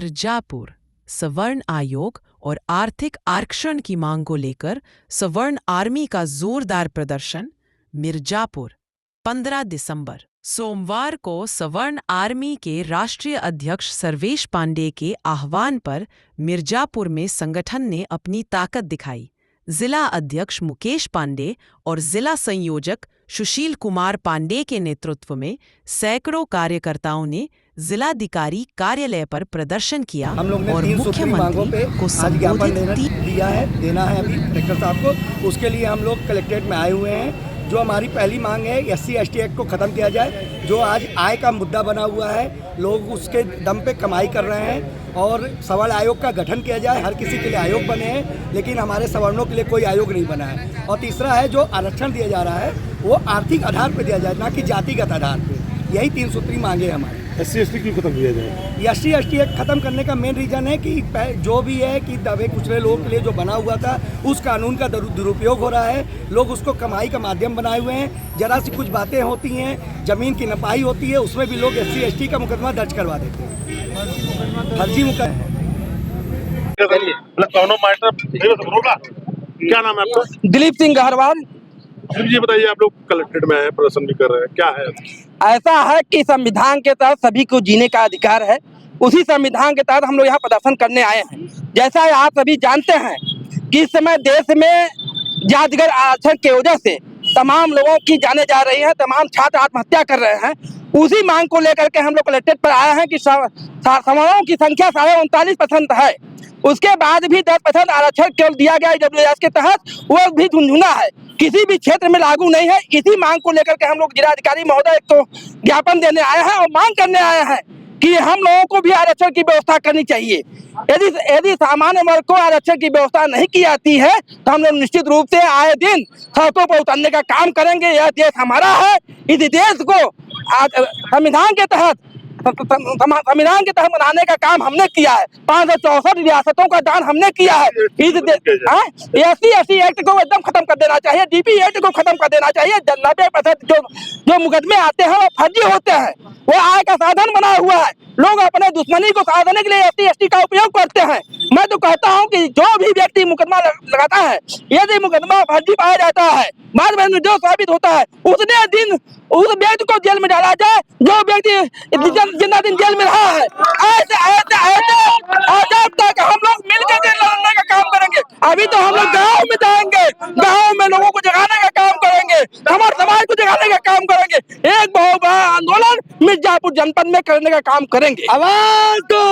मिर्जापुर सवर्ण आयोग और आर्थिक आरक्षण की मांग को लेकर सवर्ण आर्मी का जोरदार प्रदर्शन। मिर्जापुर 15 दिसंबर सोमवार को सवर्ण आर्मी के राष्ट्रीय अध्यक्ष सर्वेश पांडे के आह्वान पर मिर्जापुर में संगठन ने अपनी ताकत दिखाई। जिला अध्यक्ष मुकेश पांडे और जिला संयोजक सुशील कुमार पांडे के नेतृत्व में सैकड़ों कार्यकर्ताओं ने जिलाधिकारी कार्यालय पर प्रदर्शन किया हम लोग ने और 3 सूत्री मांगों पे को आज ज्ञापन संबोधित देना है अभी कलेक्टर साहब को। उसके लिए हम लोग कलेक्ट्रेट में आए हुए हैं। जो हमारी पहली मांग है SC/ST एक्ट को ख़त्म किया जाए, जो आज आय का मुद्दा बना हुआ है। लोग उसके दम पे कमाई कर रहे हैं और सवर्ण आयोग का गठन किया जाए। हर किसी के लिए आयोग बने हैं, लेकिन हमारे सवर्णों के लिए कोई आयोग नहीं बना है। और तीसरा है, जो आरक्षण दिया जा रहा है वो आर्थिक आधार पर दिया जाए, ना कि जातिगत आधार पर। यही 3 सूत्री मांगे हमारी। SC/ST क्यों खत्म किया जाए? SC/ST एक्ट खत्म करने का मेन रीज़न है कि जो भी है कि दबे कुचले लोगों के लिए जो बना हुआ था उस कानून का दुरुपयोग हो रहा है। लोग उसको कमाई का माध्यम बनाए हुए हैं। जरा सी कुछ बातें होती हैं, ज़मीन की नपाई होती है, उसमें भी लोग SC/ST का मुकदमा दर्ज करवा देते हैं। फर्जी मुकदमा। क्या नाम है आपका? दिलीप सिंह गहरवाल। ये बताइए, आप लोग कलेक्ट्रेट में आए हैं, प्रदर्शन भी कर रहे हैं, क्या है? ऐसा है कि संविधान के तहत सभी को जीने का अधिकार है। उसी संविधान के तहत हम लोग यहाँ प्रदर्शन करने आए हैं। जैसा आप सभी जानते हैं कि इस समय देश में जातिगत आरक्षण की वजह से तमाम लोगों की जाने जा रही है, तमाम छात्र आत्महत्या कर रहे हैं। उसी मांग को लेकर के हम लोग कलेक्ट्रेट पर आए हैं कि सवर्णों की संख्या 39.5% है। उसके बाद भी 10% आरक्षण केवल दिया गया EWS के तहत, वो भी झुंझुना है, किसी भी क्षेत्र में लागू नहीं है। इसी मांग को लेकर के हम लोग जिलाधिकारी महोदय को ज्ञापन देने आए हैं और मांग करने आए हैं कि हम लोगों को भी आरक्षण की व्यवस्था करनी चाहिए। यदि सामान्य वर्ग को आरक्षण की व्यवस्था नहीं की जाती है तो हम लोग निश्चित रूप से आए दिन सड़कों पर उतरने का काम करेंगे। यह देश हमारा है, इस देश को संविधान के तहत बनाने का काम हमने किया है। 564 रियासतों का दान हमने किया है। SC/ST एक्ट को एकदम खत्म कर देना चाहिए। DP एक्ट को खत्म कर देना चाहिए। 90% जो मुकदमे आते हैं वो फर्जी होते हैं, वो आय का साधन बना हुआ है। लोग अपने दुश्मनी को साधने के लिए SC/ST का उपयोग करते हैं। मैं तो कहता हूं कि जो भी व्यक्ति मुकदमा लगाता है, यदि मुकदमा फर्जी पाया जाता है, बाद में निर्दोष साबित होता है, उतने दिन उस व्यक्ति को जेल में डाला जाए जो व्यक्ति जितना दिन जेल में रहा है। जब तक हम लोग मिलकर लड़ने का काम करेंगे। अभी तो हम लोग गाँव में जाएंगे, गाँव में लोगों को जगाने का काम करेंगे, हमारे समाज को जगाने का काम करेंगे। एक बहुत बड़ा आंदोलन मिर्जापुर जनपद में करने का काम करेंगे। आवाज दो।